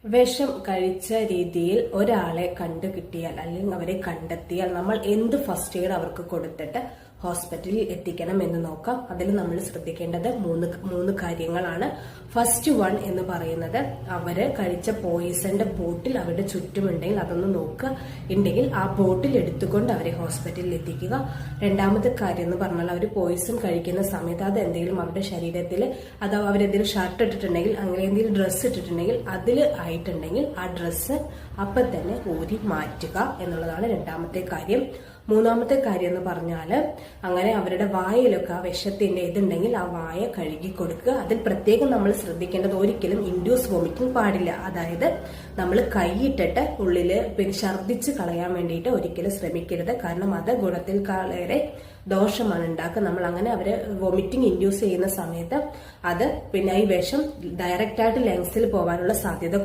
വിഷം കഴിച്ച രീതിയിൽ ഒരാളെ കണ്ടു കിട്ടിയാൽ അല്ലെങ്കിൽ അവരെ കണ്ടെത്തിയാൽ നമ്മൾ എന്ത് ഫസ്റ്റ് എയ്ഡ് അവർക്ക് കൊടുത്തിട്ട് ഹോസ്പിറ്റലിൽ എത്തിക്കണം എന്ന് നോക്കാം. അതിൽ നമ്മൾ ശ്രദ്ധിക്കേണ്ടത് മൂന്ന് കാര്യങ്ങളാണ്. ഫസ്റ്റ് വൺ എന്ന് പറയുന്നത് അവര് കഴിച്ച പോയിസന്റെ ബോട്ടിൽ അവരുടെ ചുറ്റുമുണ്ടെങ്കിൽ അതൊന്ന് നോക്കുക. ഉണ്ടെങ്കിൽ ആ ബോട്ടിൽ എടുത്തുകൊണ്ട് അവരെ ഹോസ്പിറ്റലിൽ എത്തിക്കുക. രണ്ടാമത്തെ കാര്യം എന്ന് പറഞ്ഞാൽ അവർ പോയിസൺ കഴിക്കുന്ന സമയത്ത് അത് എന്തെങ്കിലും അവരുടെ ശരീരത്തിൽ അഥവാ അവരെന്തെങ്കിലും ഷർട്ട് ഇട്ടിട്ടുണ്ടെങ്കിൽ അങ്ങനെ എന്തെങ്കിലും ഡ്രസ്സ് ഇട്ടിട്ടുണ്ടെങ്കിൽ അതിൽ ആയിട്ടുണ്ടെങ്കിൽ ആ ഡ്രസ്സ് അപ്പം തന്നെ ഊരി മാറ്റുക എന്നുള്ളതാണ് രണ്ടാമത്തെ കാര്യം. മൂന്നാമത്തെ കാര്യം എന്ന് പറഞ്ഞാൽ അങ്ങനെ അവരുടെ വായയിലൊക്കെ ആ വിഷത്തിന്റെ ഇതുണ്ടെങ്കിൽ ആ വായ കഴുകി കൊടുക്കുക. അതിൽ പ്രത്യേകം നമ്മൾ ശ്രദ്ധിക്കേണ്ടത് ഒരിക്കലും ഇൻഡ്യൂസ് വോമിറ്റിംഗ് പാടില്ല. അതായത് നമ്മൾ കൈയിട്ടിട്ട് ഉള്ളില് പിന്നെ ഛർദ്ദിച്ച് കളയാൻ വേണ്ടിയിട്ട് ഒരിക്കലും ശ്രമിക്കരുത്. കാരണം അത് ഗുണത്തിൽ വളരെ ദോഷമാണ് ഉണ്ടാക്കുക. നമ്മൾ അങ്ങനെ അവരെ വോമിറ്റിംഗ് ഇൻഡ്യൂസ് ചെയ്യുന്ന സമയത്ത് അത് പിന്നെ ഈ വിഷം ഡയറക്റ്റ് ആയിട്ട് ലങ്സിൽ പോകാനുള്ള സാധ്യത